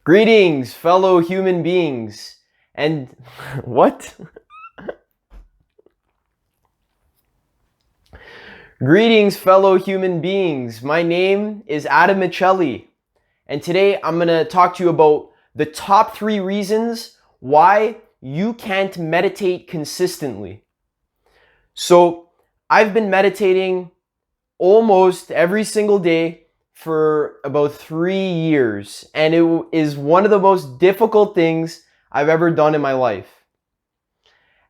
Greetings, fellow human beings. And what? Greetings, fellow human beings. My name is Miceli, and today I'm going to talk to you about the top 3 reasons why you can't meditate consistently. So, I've been meditating almost every single day for about 3 years, and it is one of the most difficult things I've ever done in my life.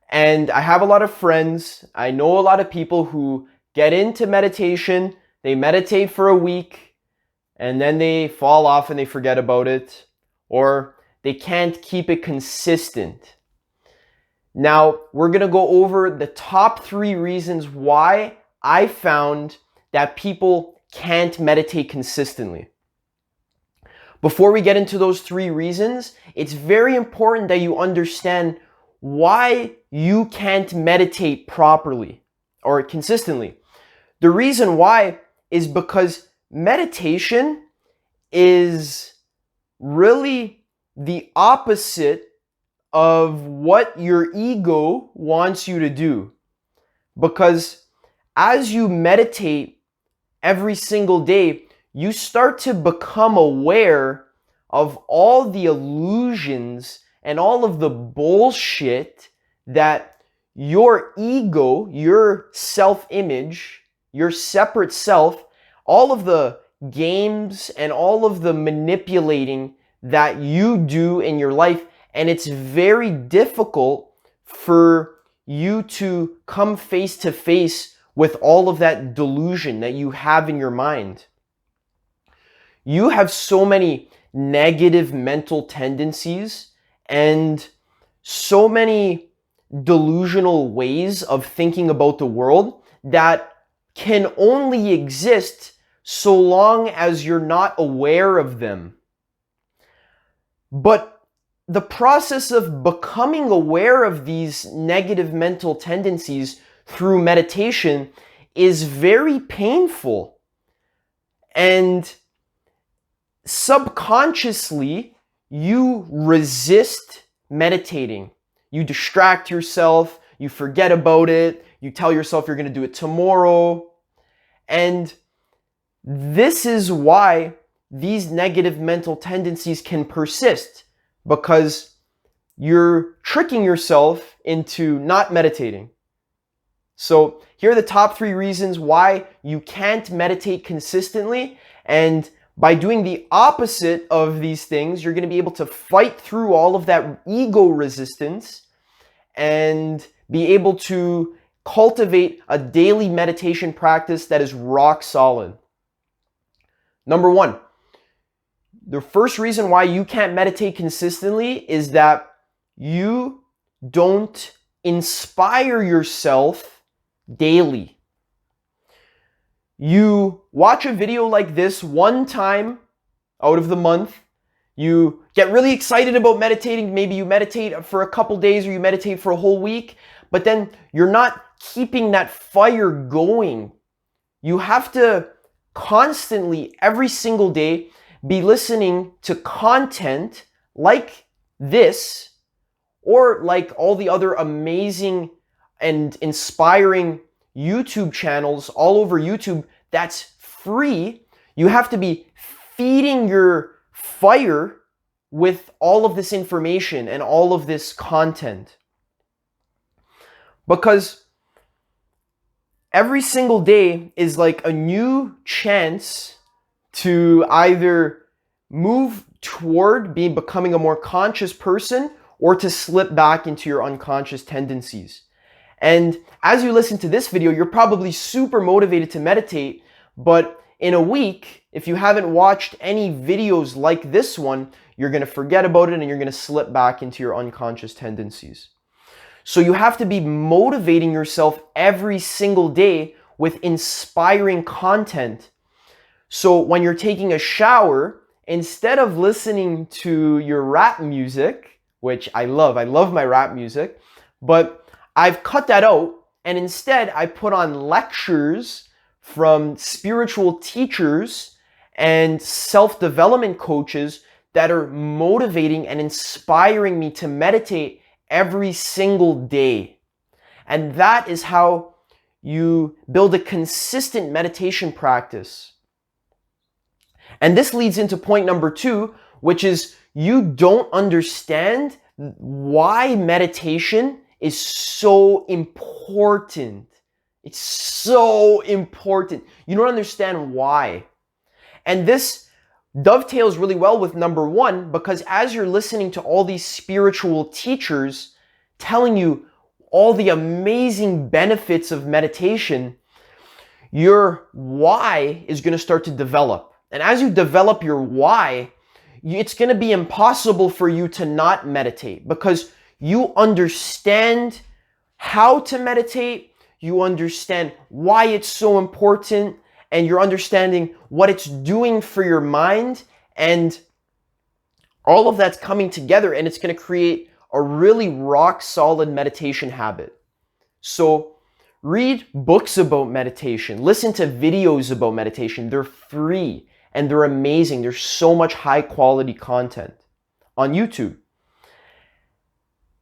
And I have a lot of friends, I know a lot of people who get into meditation, they meditate for a week, and then they fall off and they forget about it, or they can't keep it consistent. Now, we're going to go over the top 3 reasons why I found that people can't meditate consistently. Before we get into those 3 reasons, it's very important that you understand why you can't meditate properly or consistently. The reason why is because meditation is really the opposite of what your ego wants you to do. Because as you meditate every single day, you start to become aware of all the illusions and all of the bullshit that your ego, your self-image, your separate self, all of the games and all of the manipulating that you do in your life. And it's very difficult for you to come face to face with all of that delusion that you have in your mind. You have so many negative mental tendencies and so many delusional ways of thinking about the world that can only exist so long as you're not aware of them. But the process of becoming aware of these negative mental tendencies through meditation is very painful. And subconsciously, you resist meditating. You distract yourself, you forget about it, you tell yourself you're going to do it tomorrow. And this is why these negative mental tendencies can persist, because you're tricking yourself into not meditating. So here are the top 3 reasons why you can't meditate consistently. And by doing the opposite of these things, you're going to be able to fight through all of that ego resistance and be able to cultivate a daily meditation practice that is rock solid. Number 1, the first reason why you can't meditate consistently is that you don't inspire yourself daily. You watch a video like this one time out of the month. You get really excited about meditating. Maybe you meditate for a couple days or you meditate for a whole week, but then you're not keeping that fire going. You have to constantly, every single day, be listening to content like this or like all the other amazing and inspiring YouTube channels all over YouTube that's free. You have to be feeding your fire with all of this information and all of this content. Because every single day is like a new chance to either move toward becoming a more conscious person or to slip back into your unconscious tendencies. And as you listen to this video, you're probably super motivated to meditate, but in a week, if you haven't watched any videos like this one, you're going to forget about it and you're going to slip back into your unconscious tendencies. So you have to be motivating yourself every single day with inspiring content. So when you're taking a shower, instead of listening to your rap music, which I love my rap music, but I've cut that out, and instead I put on lectures from spiritual teachers and self-development coaches that are motivating and inspiring me to meditate every single day. And that is how you build a consistent meditation practice. And this leads into point number 2, which is you don't understand why meditation is so important. It's so important. You don't understand why. And this dovetails really well with number 1, because as you're listening to all these spiritual teachers telling you all the amazing benefits of meditation, your why is going to start to develop. And as you develop your why, it's going to be impossible for you to not meditate, because you understand how to meditate, you understand why it's so important, and you're understanding what it's doing for your mind, and all of that's coming together, and it's going to create a really rock solid meditation habit. So read books about meditation, listen to videos about meditation. They're free and they're amazing. There's so much high quality content on YouTube.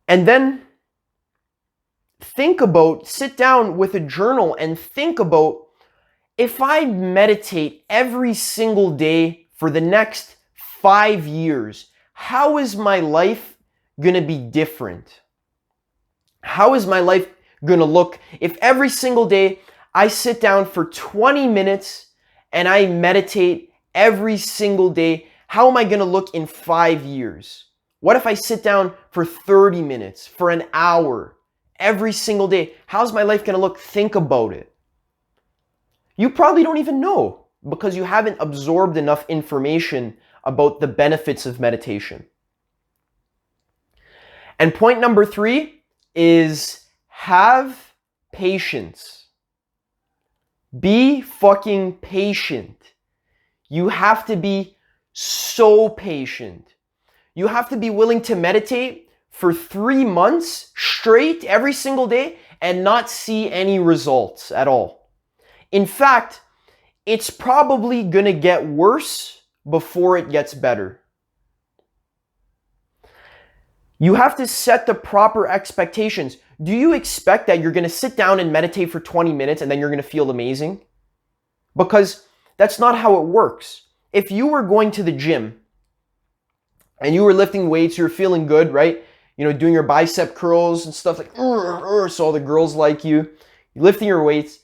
And then sit down with a journal and think about, if I meditate every single day for the next 5 years, how is my life going to be different? How is my life going to look if every single day I sit down for 20 minutes and I meditate every single day? How am I going to look in 5 years? What if I sit down for 30 minutes, for an hour, every single day? How's my life going to look? Think about it. You probably don't even know, because you haven't absorbed enough information about the benefits of meditation. And point number 3 is have patience. Be fucking patient. You have to be so patient. You have to be willing to meditate for 3 months straight every single day and not see any results at all. In fact, it's probably going to get worse before it gets better. You have to set the proper expectations. Do you expect that you're going to sit down and meditate for 20 minutes and then you're going to feel amazing? Because that's not how it works. If you were going to the gym and you were lifting weights, you're feeling good, right? You know, doing your bicep curls and stuff like, so all the girls like you, you're lifting your weights.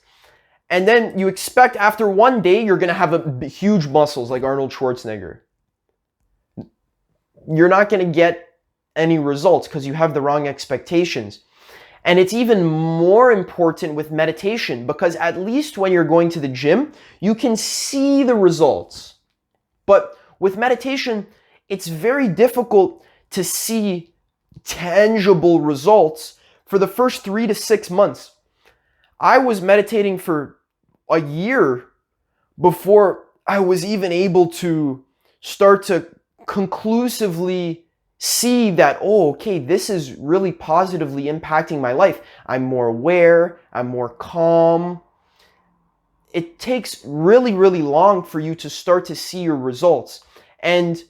And then you expect after one day, you're going to have huge muscles like Arnold Schwarzenegger. You're not going to get any results because you have the wrong expectations. And it's even more important with meditation, because at least when you're going to the gym, you can see the results. But with meditation, it's very difficult to see tangible results for the first 3 to 6 months. I was meditating for a year before I was even able to start to conclusively see that, oh, okay, this is really positively impacting my life. I'm more aware, I'm more calm. It takes really, really long for you to start to see your results. And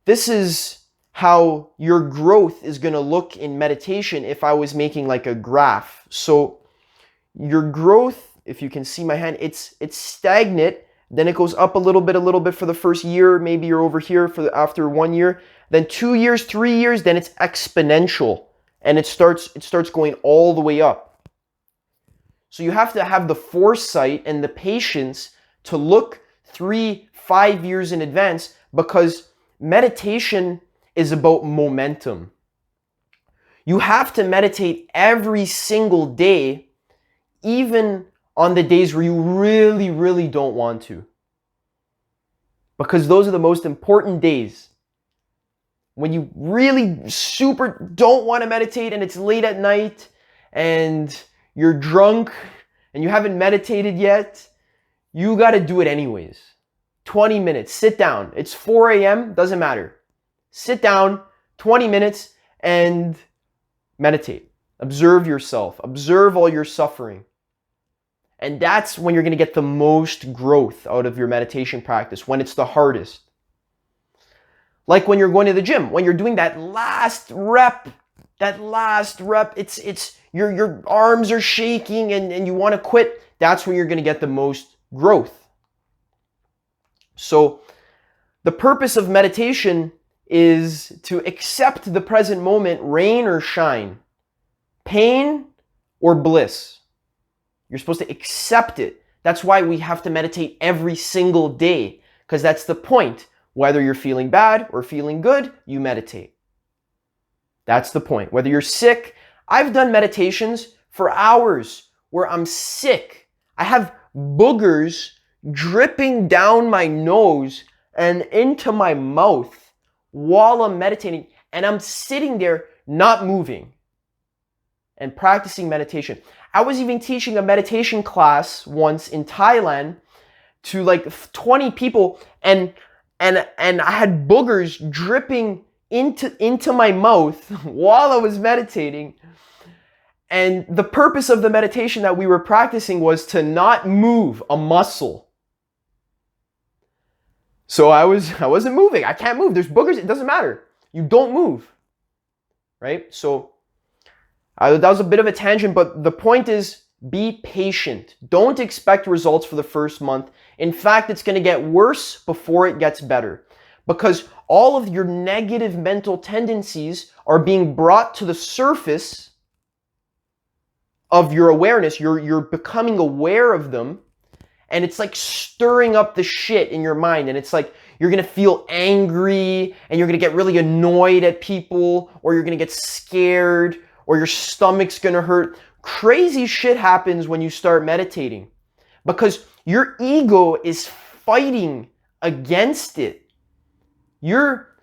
this is how your growth is going to look in meditation if I was making like a graph. So your growth, if you can see my hand, it's stagnant. Then it goes up a little bit for the first year. Maybe you're over here after 1 year. Then 2 years, 3 years, then it's exponential. And it starts going all the way up. So you have to have the foresight and the patience to look 3-5 years in advance, because meditation is about momentum. You have to meditate every single day, even on the days where you really, really don't want to. Because those are the most important days. When you really super don't want to meditate and it's late at night and you're drunk and you haven't meditated yet, you got to do it anyways. 20 minutes, sit down. It's 4 a.m., doesn't matter. Sit down, 20 minutes, and meditate. Observe yourself. Observe all your suffering. And that's when you're going to get the most growth out of your meditation practice, when it's the hardest. Like when you're going to the gym, when you're doing that last rep, it's your arms are shaking and you want to quit. That's when you're going to get the most growth. So the purpose of meditation is to accept the present moment, rain or shine, pain or bliss. You're supposed to accept it. That's why we have to meditate every single day, because that's the point. Whether you're feeling bad or feeling good, you meditate. That's the point. Whether you're sick, I've done meditations for hours where I'm sick. I have boogers dripping down my nose and into my mouth while I'm meditating, and I'm sitting there not moving and practicing meditation. I was even teaching a meditation class once in Thailand to like 20 people, and I had boogers dripping into my mouth while I was meditating. And the purpose of the meditation that we were practicing was to not move a muscle. So I wasn't moving. I can't move. There's boogers. It doesn't matter. You don't move, right? So that was a bit of a tangent, but the point is, be patient. Don't expect results for the first month. In fact, it's going to get worse before it gets better, because all of your negative mental tendencies are being brought to the surface of your awareness. You're becoming aware of them, and it's like stirring up the shit in your mind, and it's like you're going to feel angry, and you're going to get really annoyed at people, or you're going to get scared, or your stomach's going to hurt. Crazy shit happens when you start meditating because your ego is fighting against it. You're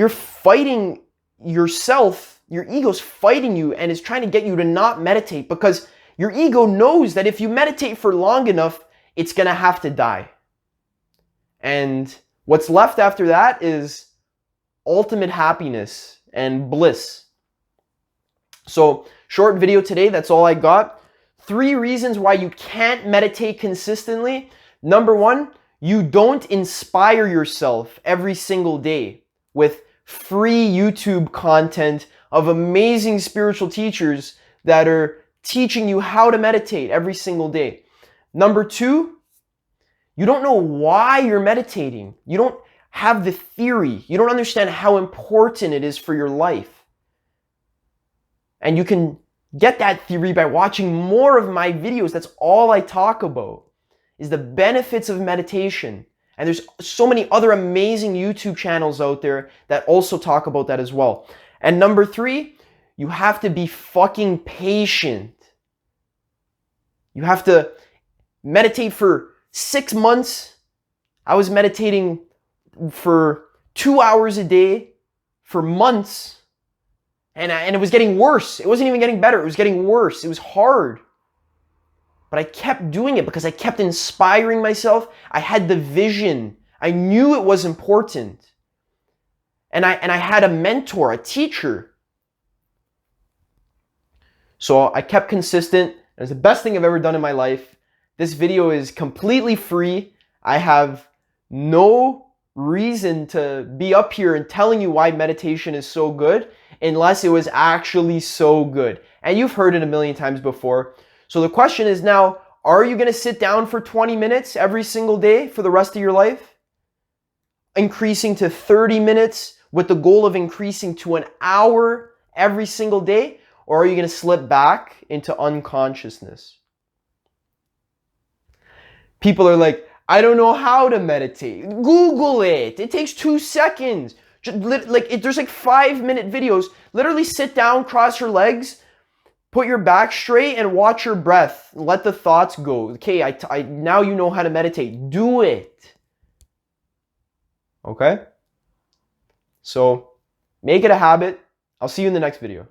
fighting yourself. Your ego's fighting you and is trying to get you to not meditate, because your ego knows that if you meditate for long enough, it's going to have to die. And what's left after that is ultimate happiness and bliss. So, short video today, that's all I got. 3 reasons why you can't meditate consistently. Number 1, you don't inspire yourself every single day with free YouTube content of amazing spiritual teachers that are teaching you how to meditate every single day. Number 2, you don't know why you're meditating. You don't have the theory. You don't understand how important it is for your life. And you can get that theory by watching more of my videos. That's all I talk about, is the benefits of meditation. And there's so many other amazing YouTube channels out there that also talk about that as well. And number 3, you have to be fucking patient. You have to meditate for 6 months. I was meditating for 2 hours a day for months. And it was getting worse. It wasn't even getting better. It was getting worse. It was hard. But I kept doing it because I kept inspiring myself. I had the vision. I knew it was important. And I had a mentor, a teacher. So I kept consistent. It was the best thing I've ever done in my life. This video is completely free. I have no reason to be up here and telling you why meditation is so good unless it was actually so good. And you've heard it a million times before. So the question is now, are you going to sit down for 20 minutes every single day for the rest of your life? Increasing to 30 minutes with the goal of increasing to an hour every single day? Or are you going to slip back into unconsciousness? People are like, I don't know how to meditate. Google it. It takes 2 seconds. There's like 5-minute videos. Literally sit down, cross your legs, put your back straight, and watch your breath. Let the thoughts go. Okay, now you know how to meditate. Do it. Okay? So make it a habit. I'll see you in the next video.